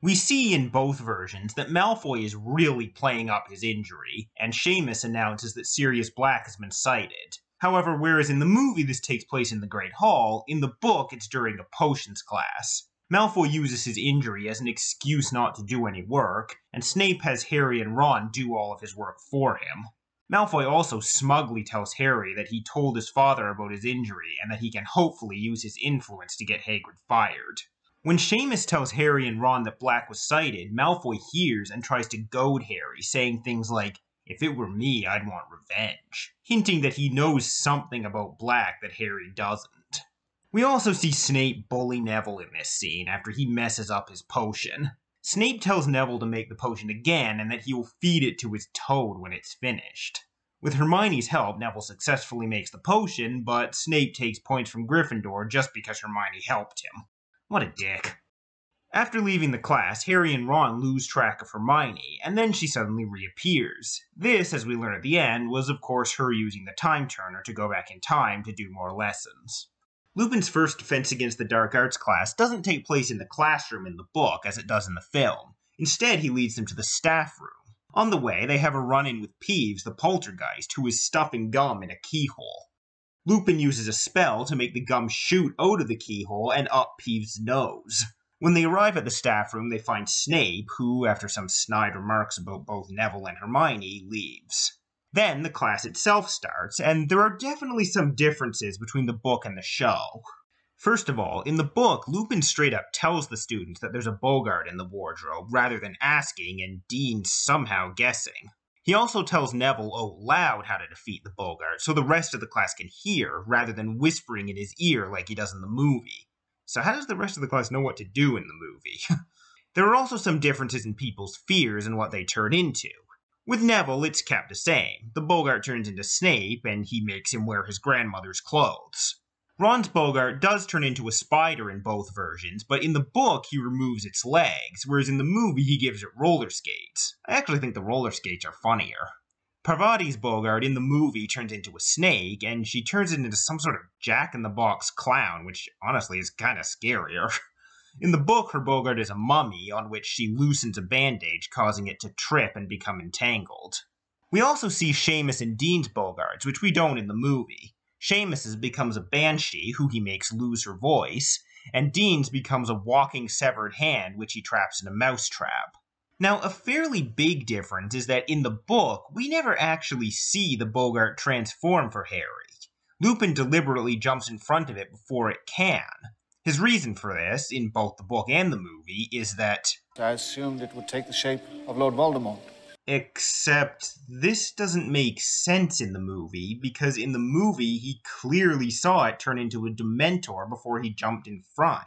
We see in both versions that Malfoy is really playing up his injury, and Seamus announces that Sirius Black has been sighted. However, whereas in the movie this takes place in the Great Hall, in the book it's during a potions class. Malfoy uses his injury as an excuse not to do any work, and Snape has Harry and Ron do all of his work for him. Malfoy also smugly tells Harry that he told his father about his injury and that he can hopefully use his influence to get Hagrid fired. When Seamus tells Harry and Ron that Black was sighted, Malfoy hears and tries to goad Harry, saying things like, "If it were me, I'd want revenge," hinting that he knows something about Black that Harry doesn't. We also see Snape bully Neville in this scene after he messes up his potion. Snape tells Neville to make the potion again and that he will feed it to his toad when it's finished. With Hermione's help, Neville successfully makes the potion, but Snape takes points from Gryffindor just because Hermione helped him. What a dick. After leaving the class, Harry and Ron lose track of Hermione, and then she suddenly reappears. This, as we learn at the end, was of course her using the Time Turner to go back in time to do more lessons. Lupin's first defense against the dark arts class doesn't take place in the classroom in the book as it does in the film. Instead, he leads them to the staff room. On the way, they have a run-in with Peeves, the poltergeist, who is stuffing gum in a keyhole. Lupin uses a spell to make the gum shoot out of the keyhole and up Peeves' nose. When they arrive at the staff room, they find Snape, who, after some snide remarks about both Neville and Hermione, leaves. Then the class itself starts, and there are definitely some differences between the book and the show. First of all, in the book, Lupin straight up tells the students that there's a Bogart in the wardrobe, rather than asking and Dean somehow guessing. He also tells Neville out loud how to defeat the Bogart, so the rest of the class can hear, rather than whispering in his ear like he does in the movie. So how does the rest of the class know what to do in the movie? There are also some differences in people's fears and what they turn into. With Neville, it's kept the same. The Bogart turns into Snape, and he makes him wear his grandmother's clothes. Ron's Bogart does turn into a spider in both versions, but in the book he removes its legs, whereas in the movie he gives it roller skates. I actually think the roller skates are funnier. Parvati's Bogart in the movie turns into a snake, and she turns it into some sort of Jack-in-the-Box clown, which honestly is kinda scarier. In the book, her Bogart is a mummy, on which she loosens a bandage, causing it to trip and become entangled. We also see Seamus and Dean's Bogarts, which we don't in the movie. Seamus's becomes a banshee, who he makes lose her voice, and Dean's becomes a walking severed hand, which he traps in a mousetrap. Now, a fairly big difference is that in the book, we never actually see the Bogart transform for Harry. Lupin deliberately jumps in front of it before it can. His reason for this, in both the book and the movie, is that I assumed it would take the shape of Lord Voldemort. Except this doesn't make sense in the movie, because in the movie he clearly saw it turn into a Dementor before he jumped in front.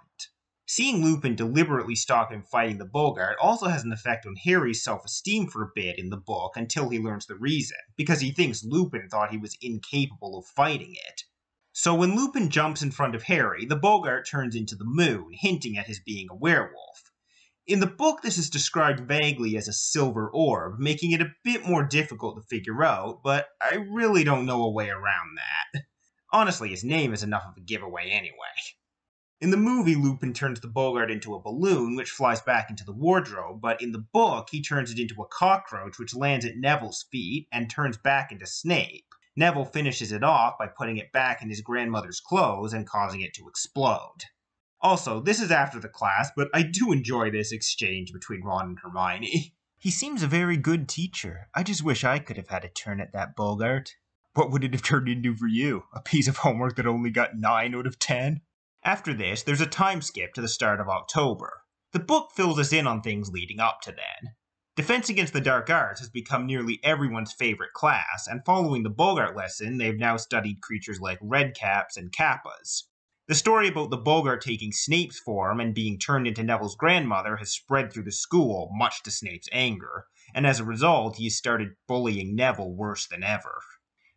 Seeing Lupin deliberately stop him fighting the Bogart also has an effect on Harry's self-esteem for a bit in the book until he learns the reason, because he thinks Lupin thought he was incapable of fighting it. So when Lupin jumps in front of Harry, the Bogart turns into the moon, hinting at his being a werewolf. In the book, this is described vaguely as a silver orb, making it a bit more difficult to figure out, but I really don't know a way around that. Honestly, his name is enough of a giveaway anyway. In the movie, Lupin turns the Bogart into a balloon, which flies back into the wardrobe, but in the book, he turns it into a cockroach, which lands at Neville's feet, and turns back into Snape. Neville finishes it off by putting it back in his grandmother's clothes and causing it to explode. Also, this is after the class, but I do enjoy this exchange between Ron and Hermione. He seems a very good teacher. I just wish I could have had a turn at that Bogart. What would it have turned into for you? A piece of homework that only got 9 out of 10? After this, there's a time skip to the start of October. The book fills us in on things leading up to then. Defense Against the Dark Arts has become nearly everyone's favorite class, and following the Bogart lesson, they've now studied creatures like Redcaps and Kappas. The story about the Bogart taking Snape's form and being turned into Neville's grandmother has spread through the school, much to Snape's anger, and as a result, he has started bullying Neville worse than ever.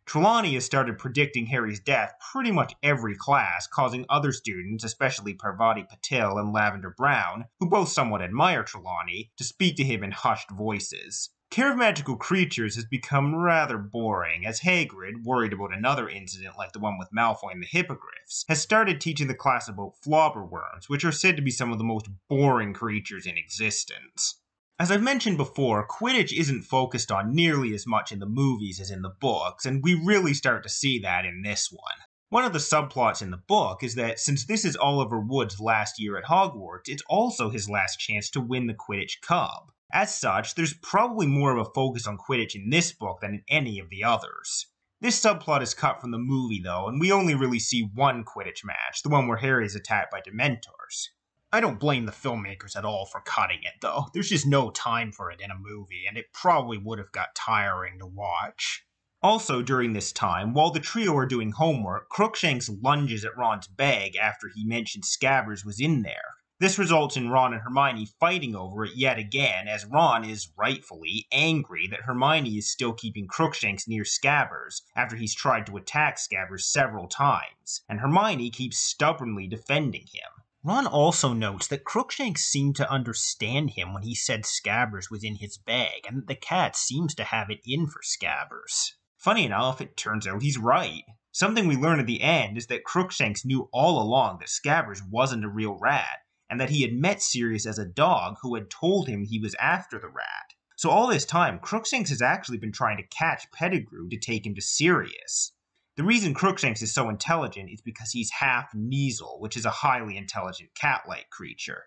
Trelawney has started predicting Harry's death pretty much every class, causing other students, especially Parvati Patil and Lavender Brown, who both somewhat admire Trelawney, to speak to him in hushed voices. Care of magical creatures has become rather boring, as Hagrid, worried about another incident like the one with Malfoy and the Hippogriffs, has started teaching the class about flobberworms, which are said to be some of the most boring creatures in existence. As I've mentioned before, Quidditch isn't focused on nearly as much in the movies as in the books, and we really start to see that in this one. One of the subplots in the book is that since this is Oliver Wood's last year at Hogwarts, it's also his last chance to win the Quidditch Cup. As such, there's probably more of a focus on Quidditch in this book than in any of the others. This subplot is cut from the movie though, and we only really see one Quidditch match, the one where Harry is attacked by Dementors. I don't blame the filmmakers at all for cutting it though, there's just no time for it in a movie, and it probably would have got tiring to watch. Also during this time, while the trio are doing homework, Crookshanks lunges at Ron's bag after he mentioned Scabbers was in there. This results in Ron and Hermione fighting over it yet again, as Ron is rightfully angry that Hermione is still keeping Crookshanks near Scabbers after he's tried to attack Scabbers several times, and Hermione keeps stubbornly defending him. Ron also notes that Crookshanks seemed to understand him when he said Scabbers was in his bag, and that the cat seems to have it in for Scabbers. Funny enough, it turns out he's right. Something we learn at the end is that Crookshanks knew all along that Scabbers wasn't a real rat, and that he had met Sirius as a dog who had told him he was after the rat. So all this time, Crookshanks has actually been trying to catch Pettigrew to take him to Sirius. The reason Crookshanks is so intelligent is because he's half Kneazle, which is a highly intelligent cat-like creature.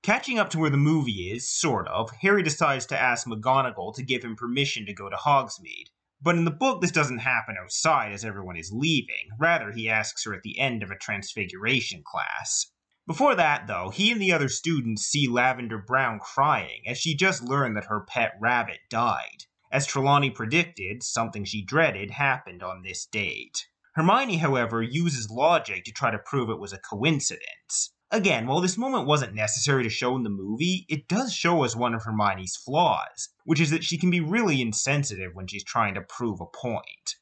Catching up to where the movie is, sort of, Harry decides to ask McGonagall to give him permission to go to Hogsmeade. But in the book, this doesn't happen outside as everyone is leaving. Rather, he asks her at the end of a Transfiguration class. Before that, though, he and the other students see Lavender Brown crying as she just learned that her pet rabbit died. As Trelawney predicted, something she dreaded happened on this date. Hermione, however, uses logic to try to prove it was a coincidence. Again, while this moment wasn't necessary to show in the movie, it does show us one of Hermione's flaws, which is that she can be really insensitive when she's trying to prove a point.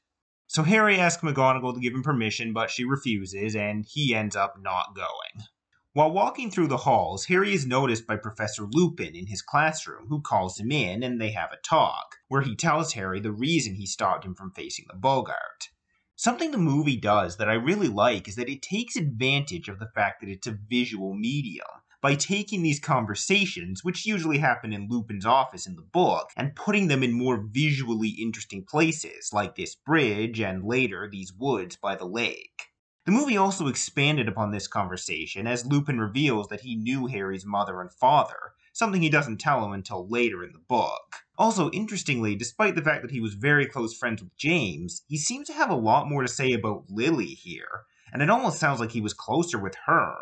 So Harry asks McGonagall to give him permission, but she refuses, and he ends up not going. While walking through the halls, Harry is noticed by Professor Lupin in his classroom, who calls him in and they have a talk, where he tells Harry the reason he stopped him from facing the Boggart. Something the movie does that I really like is that it takes advantage of the fact that it's a visual medium, by taking these conversations, which usually happen in Lupin's office in the book, and putting them in more visually interesting places, like this bridge and later these woods by the lake. The movie also expanded upon this conversation as Lupin reveals that he knew Harry's mother and father, something he doesn't tell him until later in the book. Also, interestingly, despite the fact that he was very close friends with James, he seems to have a lot more to say about Lily here, and it almost sounds like he was closer with her.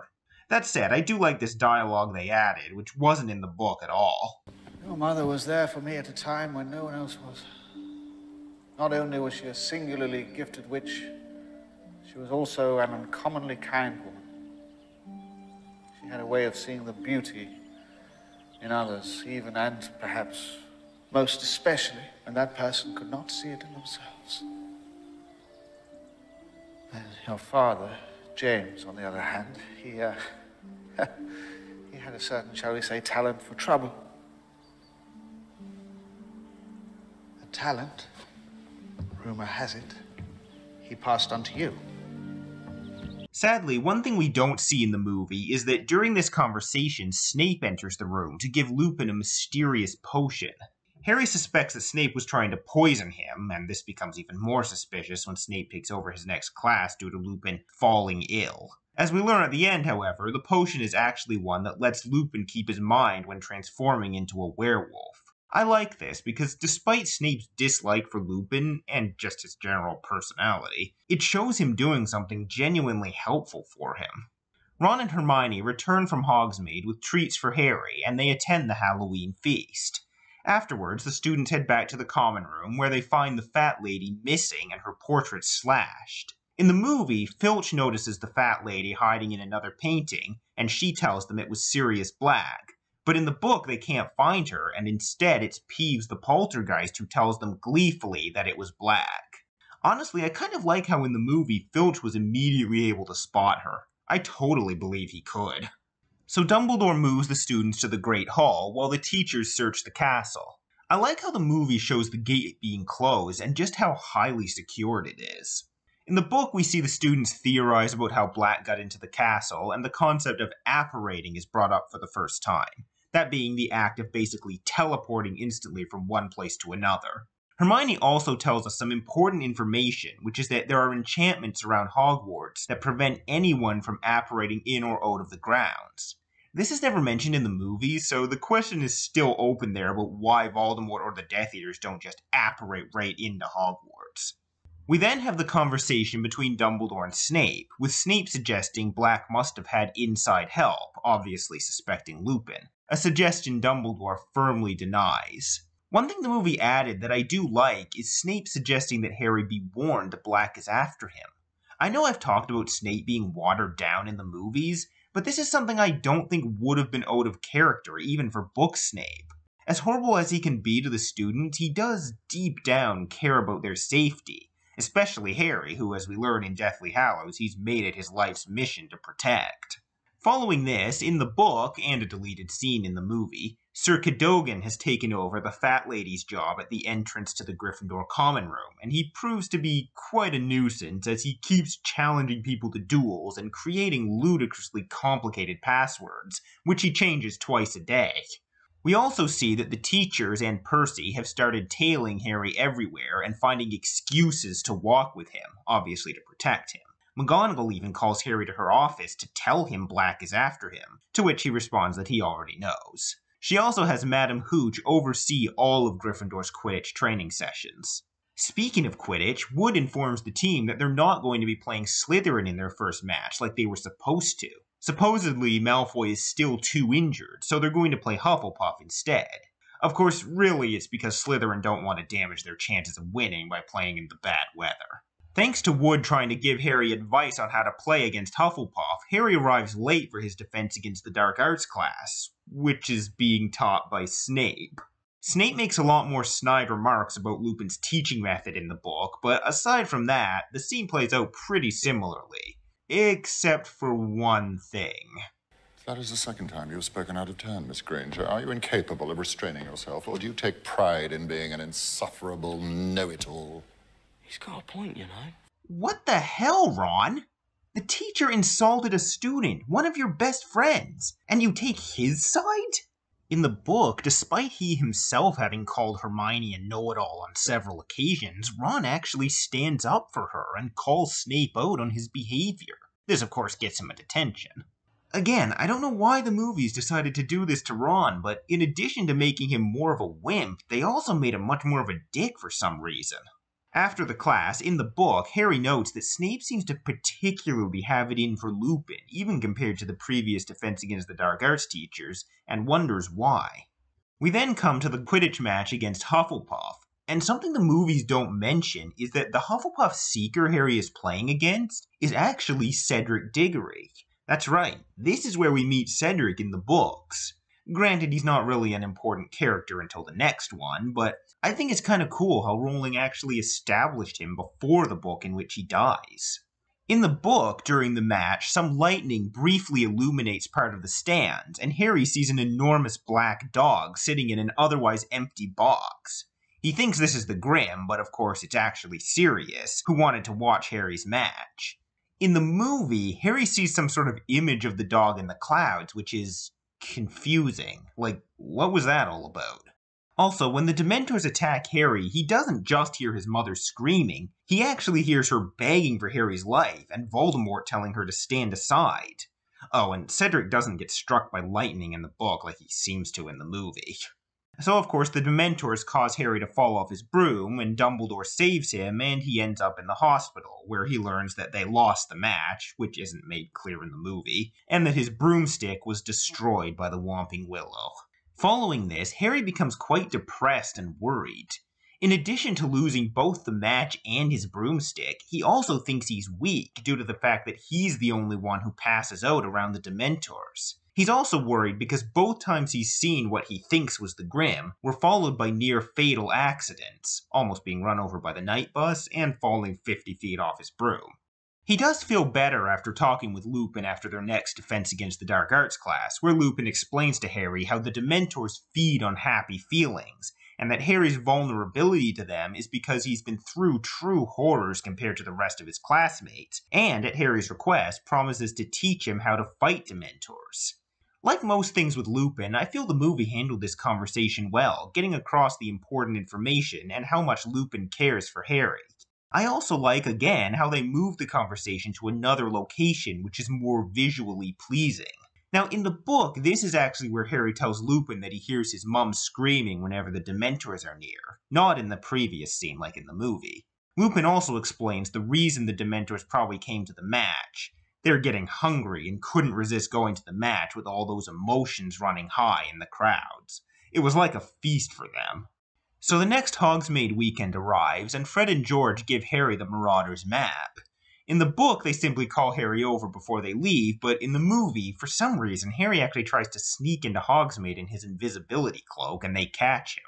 That said, I do like this dialogue they added, which wasn't in the book at all. Your mother was there for me at a time when no one else was. Not only was she a singularly gifted witch, she was also an uncommonly kind woman. She had a way of seeing the beauty in others, even and perhaps most especially when that person could not see it in themselves. And your father, James, on the other hand, he had a certain, shall we say, talent for trouble. A talent, rumor has it, he passed on to you. Sadly, one thing we don't see in the movie is that during this conversation, Snape enters the room to give Lupin a mysterious potion. Harry suspects that Snape was trying to poison him, and this becomes even more suspicious when Snape takes over his next class due to Lupin falling ill. As we learn at the end, however, the potion is actually one that lets Lupin keep his mind when transforming into a werewolf. I like this because despite Snape's dislike for Lupin, and just his general personality, it shows him doing something genuinely helpful for him. Ron and Hermione return from Hogsmeade with treats for Harry, and they attend the Halloween feast. Afterwards, the students head back to the common room, where they find the fat lady missing and her portrait slashed. In the movie, Filch notices the fat lady hiding in another painting, and she tells them it was Sirius Black. But in the book, they can't find her, and instead it's Peeves the poltergeist who tells them gleefully that it was Black. Honestly, I kind of like how in the movie, Filch was immediately able to spot her. I totally believe he could. So Dumbledore moves the students to the Great Hall, while the teachers search the castle. I like how the movie shows the gate being closed and just how highly secured it is. In the book, we see the students theorize about how Black got into the castle, and the concept of apparating is brought up for the first time, that being the act of basically teleporting instantly from one place to another. Hermione also tells us some important information, which is that there are enchantments around Hogwarts that prevent anyone from apparating in or out of the grounds. This is never mentioned in the movie, so the question is still open there about why Voldemort or the Death Eaters don't just apparate right into Hogwarts. We then have the conversation between Dumbledore and Snape, with Snape suggesting Black must have had inside help, obviously suspecting Lupin, a suggestion Dumbledore firmly denies. One thing the movie added that I do like is Snape suggesting that Harry be warned that Black is after him. I know I've talked about Snape being watered down in the movies, but this is something I don't think would have been out of character even for book Snape. As horrible as he can be to the students, he does deep down care about their safety, especially Harry, who, as we learn in Deathly Hallows, he's made it his life's mission to protect. Following this, in the book, and a deleted scene in the movie, Sir Cadogan has taken over the Fat Lady's job at the entrance to the Gryffindor common room, and he proves to be quite a nuisance as he keeps challenging people to duels and creating ludicrously complicated passwords, which he changes twice a day. We also see that the teachers and Percy have started tailing Harry everywhere and finding excuses to walk with him, obviously to protect him. McGonagall even calls Harry to her office to tell him Black is after him, to which he responds that he already knows. She also has Madame Hooch oversee all of Gryffindor's Quidditch training sessions. Speaking of Quidditch, Wood informs the team that they're not going to be playing Slytherin in their first match like they were supposed to. Supposedly, Malfoy is still too injured, so they're going to play Hufflepuff instead. Of course, really it's because Slytherin don't want to damage their chances of winning by playing in the bad weather. Thanks to Wood trying to give Harry advice on how to play against Hufflepuff, Harry arrives late for his Defense Against the Dark Arts class, which is being taught by Snape. Snape makes a lot more snide remarks about Lupin's teaching method in the book, but aside from that, the scene plays out pretty similarly. Except for one thing. That is the second time you have spoken out of turn, Miss Granger. Are you incapable of restraining yourself, or do you take pride in being an insufferable know-it-all? He's got a point, you know. What the hell, Ron? The teacher insulted a student, one of your best friends, and you take his side? In the book, despite he himself having called Hermione a know-it-all on several occasions, Ron actually stands up for her and calls Snape out on his behavior. This, of course, gets him a detention. Again, I don't know why the movies decided to do this to Ron, but in addition to making him more of a wimp, they also made him much more of a dick for some reason. After the class, in the book, Harry notes that Snape seems to particularly have it in for Lupin, even compared to the previous Defense Against the Dark Arts teachers, and wonders why. We then come to the Quidditch match against Hufflepuff, and something the movies don't mention is that the Hufflepuff Seeker Harry is playing against is actually Cedric Diggory. That's right, this is where we meet Cedric in the books. Granted, he's not really an important character until the next one, but I think it's kind of cool how Rowling actually established him before the book in which he dies. In the book, during the match, some lightning briefly illuminates part of the stand, and Harry sees an enormous black dog sitting in an otherwise empty box. He thinks this is the Grim, but of course it's actually Sirius, who wanted to watch Harry's match. In the movie, Harry sees some sort of image of the dog in the clouds, which is confusing. Like, what was that all about? Also, when the Dementors attack Harry, he doesn't just hear his mother screaming, he actually hears her begging for Harry's life, and Voldemort telling her to stand aside. Oh, and Cedric doesn't get struck by lightning in the book like he seems to in the movie. So, of course, the Dementors cause Harry to fall off his broom, and Dumbledore saves him, and he ends up in the hospital, where he learns that they lost the match, which isn't made clear in the movie, and that his broomstick was destroyed by the Whomping Willow. Following this, Harry becomes quite depressed and worried. In addition to losing both the match and his broomstick, he also thinks he's weak due to the fact that he's the only one who passes out around the Dementors. He's also worried because both times he's seen what he thinks was the Grim were followed by near-fatal accidents, almost being run over by the night bus and falling 50 feet off his broom. He does feel better after talking with Lupin after their next Defense Against the Dark Arts class, where Lupin explains to Harry how the Dementors feed on happy feelings, and that Harry's vulnerability to them is because he's been through true horrors compared to the rest of his classmates, and at Harry's request promises to teach him how to fight Dementors. Like most things with Lupin, I feel the movie handled this conversation well, getting across the important information and how much Lupin cares for Harry. I also like, again, how they move the conversation to another location which is more visually pleasing. Now, in the book, this is actually where Harry tells Lupin that he hears his mum screaming whenever the Dementors are near, not in the previous scene like in the movie. Lupin also explains the reason the Dementors probably came to the match. They're getting hungry and couldn't resist going to the match with all those emotions running high in the crowds. It was like a feast for them. So the next Hogsmeade weekend arrives, and Fred and George give Harry the Marauders Map. In the book, they simply call Harry over before they leave, but in the movie, for some reason, Harry actually tries to sneak into Hogsmeade in his invisibility cloak, and they catch him.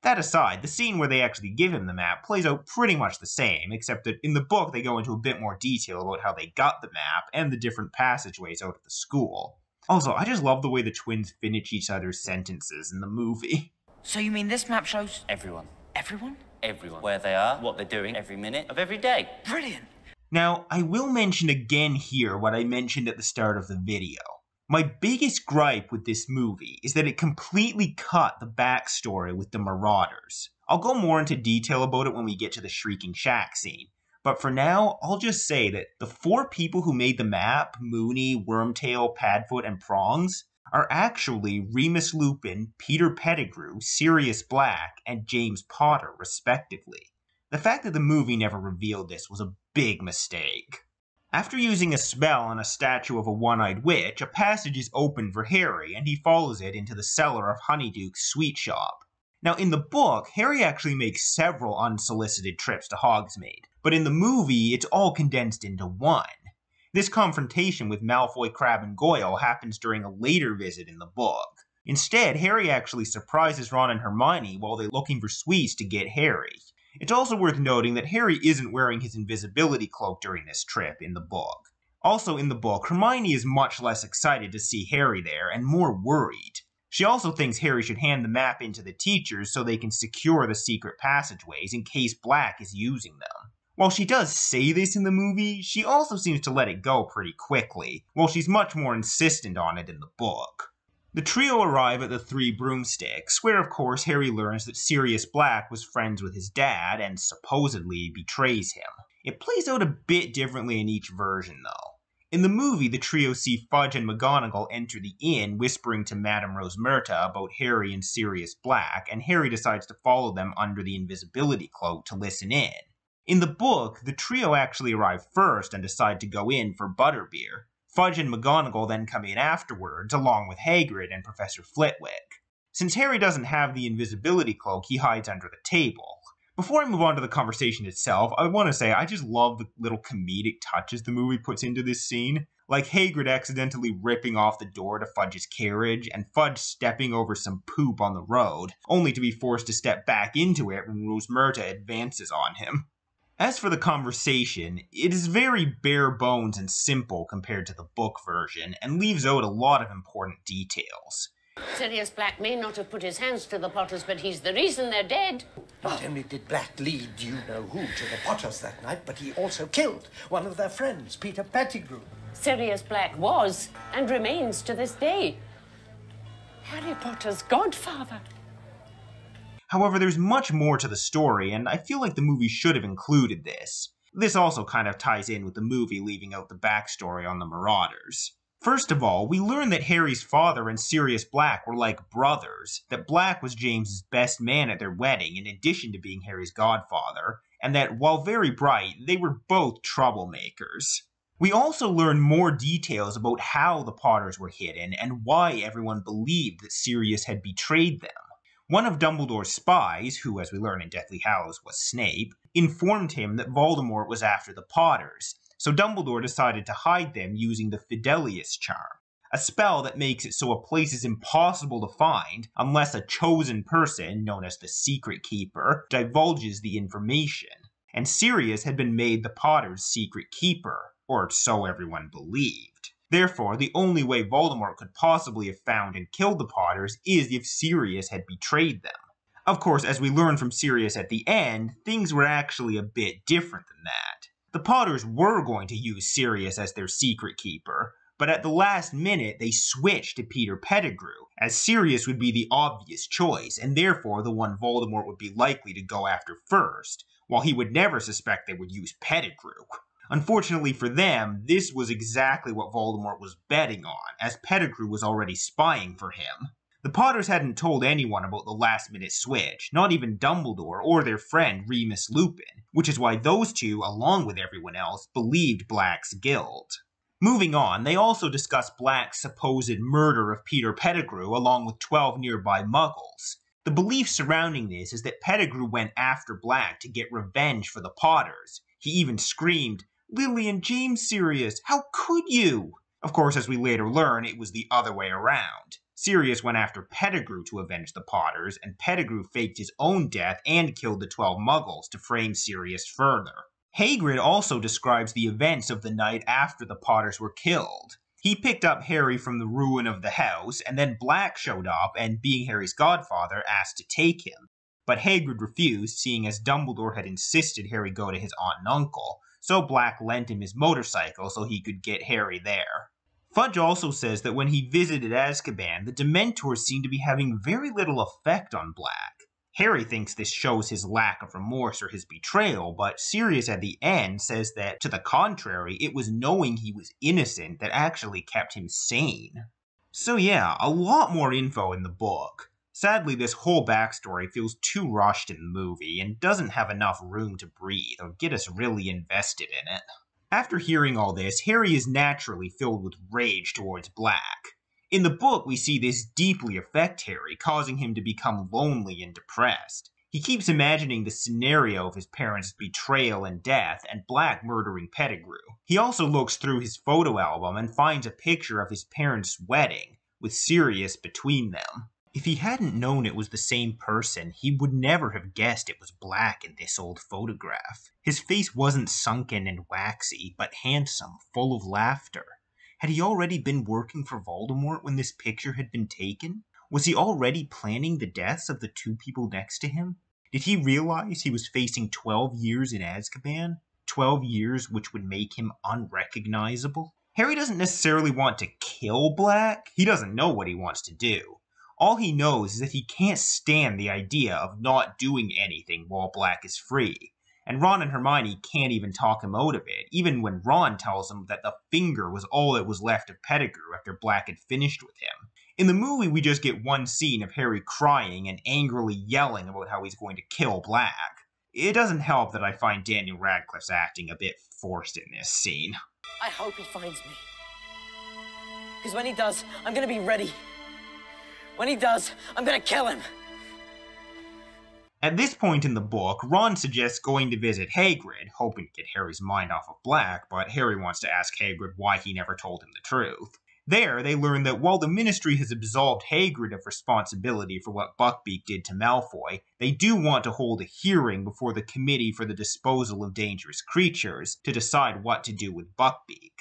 That aside, the scene where they actually give him the map plays out pretty much the same, except that in the book they go into a bit more detail about how they got the map and the different passageways out of the school. Also, I just love the way the twins finish each other's sentences in the movie. So you mean this map shows Everyone. everyone? Everyone. Where they are, what they're doing, every minute of every day. Brilliant. Now, I will mention again here what I mentioned at the start of the video. My biggest gripe with this movie is that it completely cut the backstory with the Marauders. I'll go more into detail about it when we get to the Shrieking Shack scene, but for now, I'll just say that the 4 people who made the map, Moony, Wormtail, Padfoot, and Prongs, are actually Remus Lupin, Peter Pettigrew, Sirius Black, and James Potter, respectively. The fact that the movie never revealed this was a big mistake. After using a spell on a statue of a one-eyed witch, a passage is opened for Harry, and he follows it into the cellar of Honeyduke's sweet shop. Now, in the book, Harry actually makes several unsolicited trips to Hogsmeade, but in the movie, it's all condensed into one. This confrontation with Malfoy, Crabbe, and Goyle happens during a later visit in the book. Instead, Harry actually surprises Ron and Hermione while they're looking for sweets to get Harry. It's also worth noting that Harry isn't wearing his invisibility cloak during this trip in the book. Also in the book, Hermione is much less excited to see Harry there and more worried. She also thinks Harry should hand the map in to the teachers so they can secure the secret passageways in case Black is using them. While she does say this in the movie, she also seems to let it go pretty quickly, while she's much more insistent on it in the book. The trio arrive at the Three Broomsticks, where of course Harry learns that Sirius Black was friends with his dad and supposedly betrays him. It plays out a bit differently in each version though. In the movie, the trio see Fudge and McGonagall enter the inn whispering to Madame Rosmerta about Harry and Sirius Black, and Harry decides to follow them under the invisibility cloak to listen in. In the book, the trio actually arrive first and decide to go in for butterbeer. Fudge and McGonagall then come in afterwards, along with Hagrid and Professor Flitwick. Since Harry doesn't have the invisibility cloak, he hides under the table. Before I move on to the conversation itself, I want to say I just love the little comedic touches the movie puts into this scene. Like Hagrid accidentally ripping off the door to Fudge's carriage, and Fudge stepping over some poop on the road, only to be forced to step back into it when Rosmerta advances on him. As for the conversation, it is very bare bones and simple compared to the book version, and leaves out a lot of important details. Sirius Black may not have put his hands to the Potters, but he's the reason they're dead. Not only did Black lead you-know-who to the Potters that night, but he also killed one of their friends, Peter Pettigrew. Sirius Black was, and remains to this day, Harry Potter's godfather. However, there's much more to the story, and I feel like the movie should have included this. This also kind of ties in with the movie leaving out the backstory on the Marauders. First of all, we learn that Harry's father and Sirius Black were like brothers, that Black was James's best man at their wedding in addition to being Harry's godfather, and that while very bright, they were both troublemakers. We also learn more details about how the Potters were hidden and why everyone believed that Sirius had betrayed them. One of Dumbledore's spies, who as we learn in Deathly Hallows was Snape, informed him that Voldemort was after the Potters, so Dumbledore decided to hide them using the Fidelius charm, a spell that makes it so a place is impossible to find unless a chosen person, known as the Secret Keeper, divulges the information. And Sirius had been made the Potters' secret keeper, or so everyone believed. Therefore, the only way Voldemort could possibly have found and killed the Potters is if Sirius had betrayed them. Of course, as we learn from Sirius at the end, things were actually a bit different than that. The Potters were going to use Sirius as their secret keeper, but at the last minute they switched to Peter Pettigrew, as Sirius would be the obvious choice, and therefore the one Voldemort would be likely to go after first, while he would never suspect they would use Pettigrew. Unfortunately for them, this was exactly what Voldemort was betting on, as Pettigrew was already spying for him. The Potters hadn't told anyone about the last-minute switch, not even Dumbledore or their friend Remus Lupin, which is why those two, along with everyone else, believed Black's guilt. Moving on, they also discuss Black's supposed murder of Peter Pettigrew along with 12 nearby Muggles. The belief surrounding this is that Pettigrew went after Black to get revenge for the Potters. He even screamed, "Lily and James Sirius, how could you?" Of course, as we later learn, it was the other way around. Sirius went after Pettigrew to avenge the Potters, and Pettigrew faked his own death and killed the 12 Muggles to frame Sirius further. Hagrid also describes the events of the night after the Potters were killed. He picked up Harry from the ruin of the house, and then Black showed up and, being Harry's godfather, asked to take him. But Hagrid refused, seeing as Dumbledore had insisted Harry go to his aunt and uncle, so Black lent him his motorcycle so he could get Harry there. Fudge also says that when he visited Azkaban, the Dementors seemed to be having very little effect on Black. Harry thinks this shows his lack of remorse or his betrayal, but Sirius at the end says that, to the contrary, it was knowing he was innocent that actually kept him sane. So yeah, a lot more info in the book. Sadly, this whole backstory feels too rushed in the movie and doesn't have enough room to breathe or get us really invested in it. After hearing all this, Harry is naturally filled with rage towards Black. In the book, we see this deeply affect Harry, causing him to become lonely and depressed. He keeps imagining the scenario of his parents' betrayal and death, and Black murdering Pettigrew. He also looks through his photo album and finds a picture of his parents' wedding, with Sirius between them. If he hadn't known it was the same person, he would never have guessed it was Black in this old photograph. His face wasn't sunken and waxy, but handsome, full of laughter. Had he already been working for Voldemort when this picture had been taken? Was he already planning the deaths of the two people next to him? Did he realize he was facing 12 years in Azkaban? 12 years which would make him unrecognizable? Harry doesn't necessarily want to kill Black. He doesn't know what he wants to do. All he knows is that he can't stand the idea of not doing anything while Black is free. And Ron and Hermione can't even talk him out of it, even when Ron tells him that the finger was all that was left of Pettigrew after Black had finished with him. In the movie, we just get one scene of Harry crying and angrily yelling about how he's going to kill Black. It doesn't help that I find Daniel Radcliffe's acting a bit forced in this scene. I hope he finds me. Because when he does, I'm gonna be ready. When he does, I'm gonna kill him. At this point in the book, Ron suggests going to visit Hagrid, hoping to get Harry's mind off of Black, but Harry wants to ask Hagrid why he never told him the truth. There, they learn that while the Ministry has absolved Hagrid of responsibility for what Buckbeak did to Malfoy, they do want to hold a hearing before the Committee for the Disposal of Dangerous Creatures to decide what to do with Buckbeak.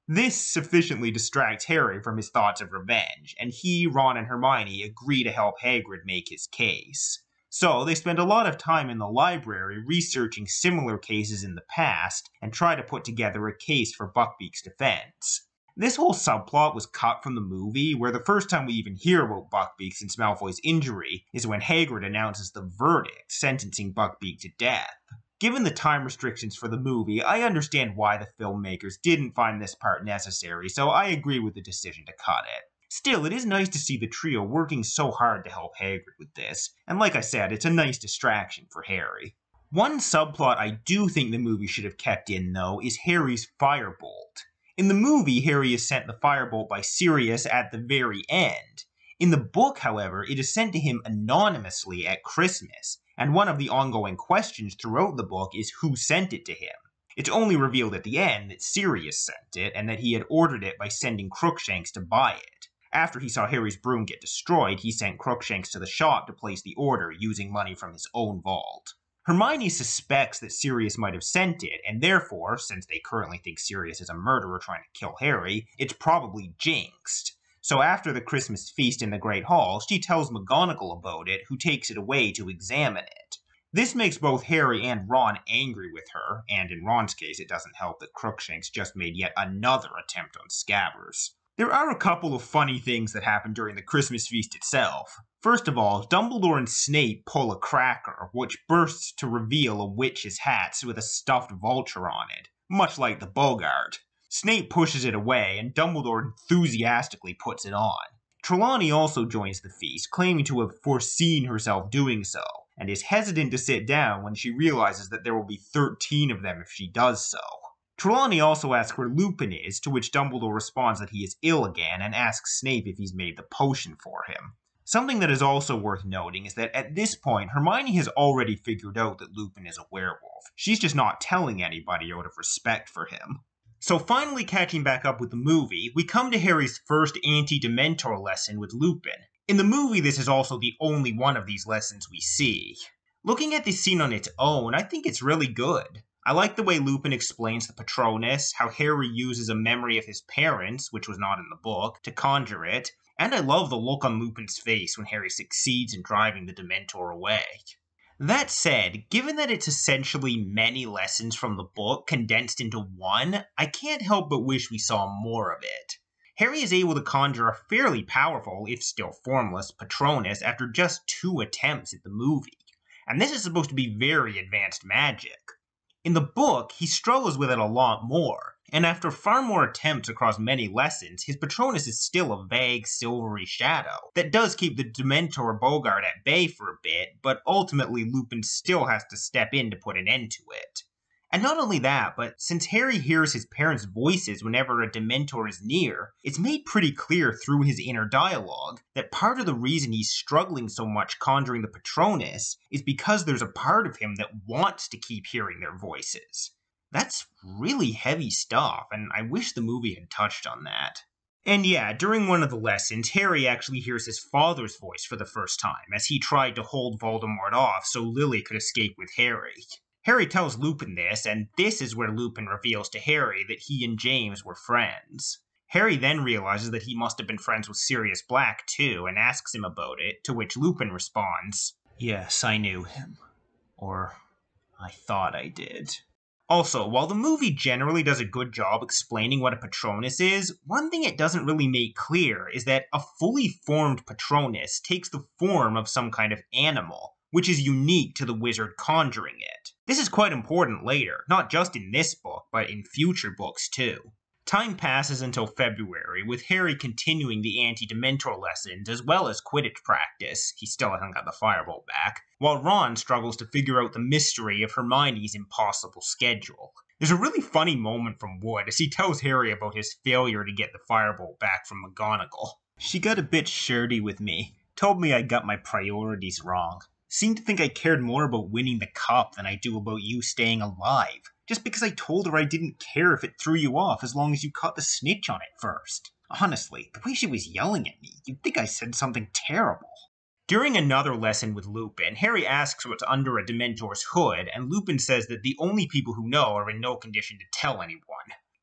This sufficiently distracts Harry from his thoughts of revenge, and he, Ron, and Hermione agree to help Hagrid make his case. So, they spend a lot of time in the library researching similar cases in the past and try to put together a case for Buckbeak's defense. This whole subplot was cut from the movie, where the first time we even hear about Buckbeak since Malfoy's injury is when Hagrid announces the verdict, sentencing Buckbeak to death. Given the time restrictions for the movie, I understand why the filmmakers didn't find this part necessary, so I agree with the decision to cut it. Still, it is nice to see the trio working so hard to help Hagrid with this, and like I said, it's a nice distraction for Harry. One subplot I do think the movie should have kept in, though, is Harry's Firebolt. In the movie, Harry is sent the Firebolt by Sirius at the very end. In the book, however, it is sent to him anonymously at Christmas, and one of the ongoing questions throughout the book is who sent it to him. It's only revealed at the end that Sirius sent it, and that he had ordered it by sending Crookshanks to buy it. After he saw Harry's broom get destroyed, he sent Crookshanks to the shop to place the order using money from his own vault. Hermione suspects that Sirius might have sent it, and therefore, since they currently think Sirius is a murderer trying to kill Harry, it's probably jinxed. So after the Christmas feast in the Great Hall, she tells McGonagall about it, who takes it away to examine it. This makes both Harry and Ron angry with her, and in Ron's case it doesn't help that Crookshanks just made yet another attempt on Scabbers. There are a couple of funny things that happen during the Christmas feast itself. First of all, Dumbledore and Snape pull a cracker, which bursts to reveal a witch's hat with a stuffed vulture on it, much like the Bogart. Snape pushes it away, and Dumbledore enthusiastically puts it on. Trelawney also joins the feast, claiming to have foreseen herself doing so, and is hesitant to sit down when she realizes that there will be 13 of them if she does so. Trelawney also asks where Lupin is, to which Dumbledore responds that he is ill again and asks Snape if he's made the potion for him. Something that is also worth noting is that at this point, Hermione has already figured out that Lupin is a werewolf. She's just not telling anybody out of respect for him. So finally catching back up with the movie, we come to Harry's first Anti-Dementor lesson with Lupin. In the movie, this is also the only one of these lessons we see. Looking at this scene on its own, I think it's really good. I like the way Lupin explains the Patronus, how Harry uses a memory of his parents, which was not in the book, to conjure it, and I love the look on Lupin's face when Harry succeeds in driving the Dementor away. That said, given that it's essentially many lessons from the book condensed into one, I can't help but wish we saw more of it. Harry is able to conjure a fairly powerful, if still formless, Patronus after just 2 attempts at the movie, and this is supposed to be very advanced magic. In the book, he struggles with it a lot more, and after far more attempts across many lessons, his Patronus is still a vague, silvery shadow that does keep the Dementor Bogart at bay for a bit, but ultimately Lupin still has to step in to put an end to it. And not only that, but since Harry hears his parents' voices whenever a Dementor is near, it's made pretty clear through his inner dialogue that part of the reason he's struggling so much conjuring the Patronus is because there's a part of him that wants to keep hearing their voices. That's really heavy stuff, and I wish the movie had touched on that. And yeah, during one of the lessons, Harry actually hears his father's voice for the first time, as he tried to hold Voldemort off so Lily could escape with Harry. Harry tells Lupin this, and this is where Lupin reveals to Harry that he and James were friends. Harry then realizes that he must have been friends with Sirius Black too, and asks him about it, to which Lupin responds, "Yes, I knew him. Or, I thought I did." Also, while the movie generally does a good job explaining what a Patronus is, one thing it doesn't really make clear is that a fully formed Patronus takes the form of some kind of animal, which is unique to the wizard conjuring it. This is quite important later, not just in this book, but in future books too. Time passes until February, with Harry continuing the Anti-Dementor lessons as well as Quidditch practice, he still hasn't got the Firebolt back, while Ron struggles to figure out the mystery of Hermione's impossible schedule. There's a really funny moment from Wood as he tells Harry about his failure to get the Firebolt back from McGonagall. "She got a bit shirty with me, told me I got my priorities wrong. Seemed to think I cared more about winning the cup than I do about you staying alive. Just because I told her I didn't care if it threw you off as long as you caught the snitch on it first. Honestly, the way she was yelling at me, you'd think I said something terrible." During another lesson with Lupin, Harry asks what's under a Dementor's hood, and Lupin says that the only people who know are in no condition to tell anyone.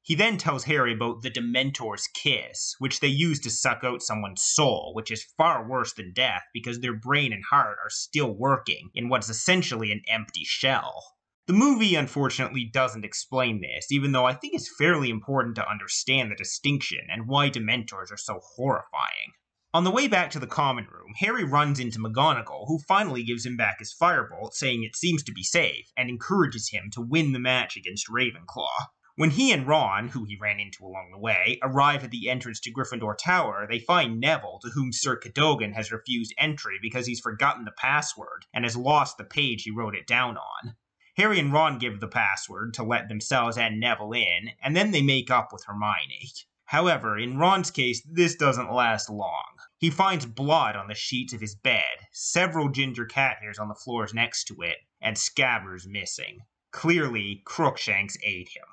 He then tells Harry about the Dementor's kiss, which they use to suck out someone's soul, which is far worse than death because their brain and heart are still working in what's essentially an empty shell. The movie, unfortunately, doesn't explain this, even though I think it's fairly important to understand the distinction and why Dementors are so horrifying. On the way back to the common room, Harry runs into McGonagall, who finally gives him back his Firebolt, saying it seems to be safe, and encourages him to win the match against Ravenclaw. When he and Ron, who he ran into along the way, arrive at the entrance to Gryffindor Tower, they find Neville, to whom Sir Cadogan has refused entry because he's forgotten the password and has lost the page he wrote it down on. Harry and Ron give the password to let themselves and Neville in, and then they make up with Hermione. However, in Ron's case, this doesn't last long. He finds blood on the sheets of his bed, several ginger cat hairs on the floors next to it, and Scabbers missing. Clearly, Crookshanks ate him.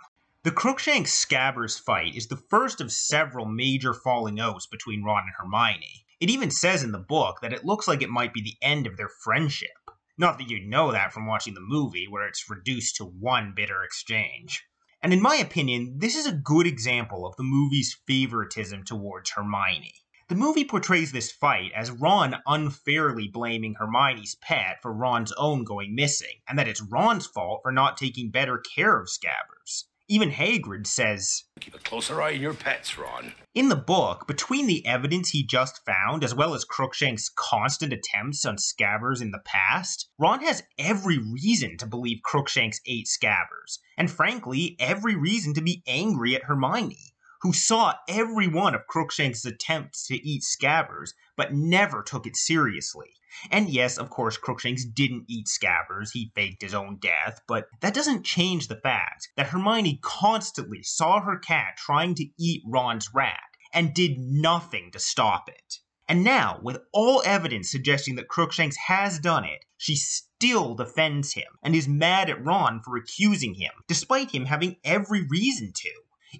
The Crookshanks Scabbers fight is the first of several major falling outs between Ron and Hermione. It even says in the book that it looks like it might be the end of their friendship. Not that you'd know that from watching the movie, where it's reduced to one bitter exchange. And in my opinion, this is a good example of the movie's favoritism towards Hermione. The movie portrays this fight as Ron unfairly blaming Hermione's pet for Ron's own going missing, and that it's Ron's fault for not taking better care of Scabbers. Even Hagrid says, "Keep a closer eye on your pets, Ron." In the book, between the evidence he just found as well as Crookshanks' constant attempts on Scabbers in the past, Ron has every reason to believe Crookshanks ate Scabbers, and frankly, every reason to be angry at Hermione, who saw every one of Crookshanks' attempts to eat Scabbers, but never took it seriously. And yes, of course, Crookshanks didn't eat Scabbers, he faked his own death, but that doesn't change the fact that Hermione constantly saw her cat trying to eat Ron's rat, and did nothing to stop it. And now, with all evidence suggesting that Crookshanks has done it, she still defends him, and is mad at Ron for accusing him, despite him having every reason to.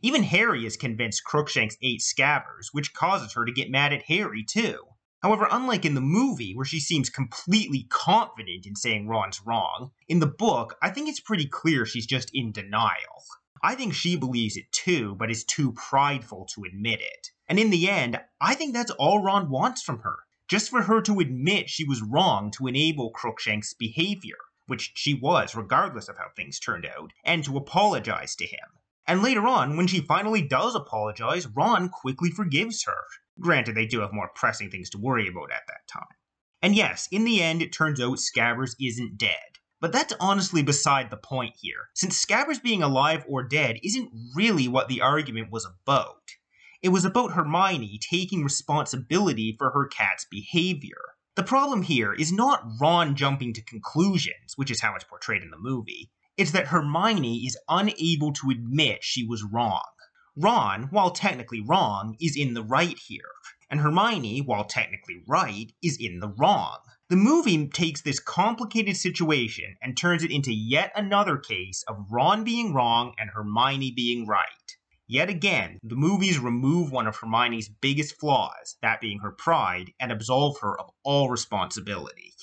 Even Harry is convinced Crookshanks ate Scabbers, which causes her to get mad at Harry too. However, unlike in the movie, where she seems completely confident in saying Ron's wrong, in the book, I think it's pretty clear she's just in denial. I think she believes it too, but is too prideful to admit it. And in the end, I think that's all Ron wants from her. Just for her to admit she was wrong to enable Crookshanks' behavior, which she was regardless of how things turned out, and to apologize to him. And later on, when she finally does apologize, Ron quickly forgives her. Granted, they do have more pressing things to worry about at that time. And yes, in the end, it turns out Scabbers isn't dead. But that's honestly beside the point here, since Scabbers being alive or dead isn't really what the argument was about. It was about Hermione taking responsibility for her cat's behavior. The problem here is not Ron jumping to conclusions, which is how it's portrayed in the movie. It's that Hermione is unable to admit she was wrong. Ron, while technically wrong, is in the right here, and Hermione, while technically right, is in the wrong. The movie takes this complicated situation and turns it into yet another case of Ron being wrong and Hermione being right. Yet again, the movies remove one of Hermione's biggest flaws, that being her pride, and absolve her of all responsibility.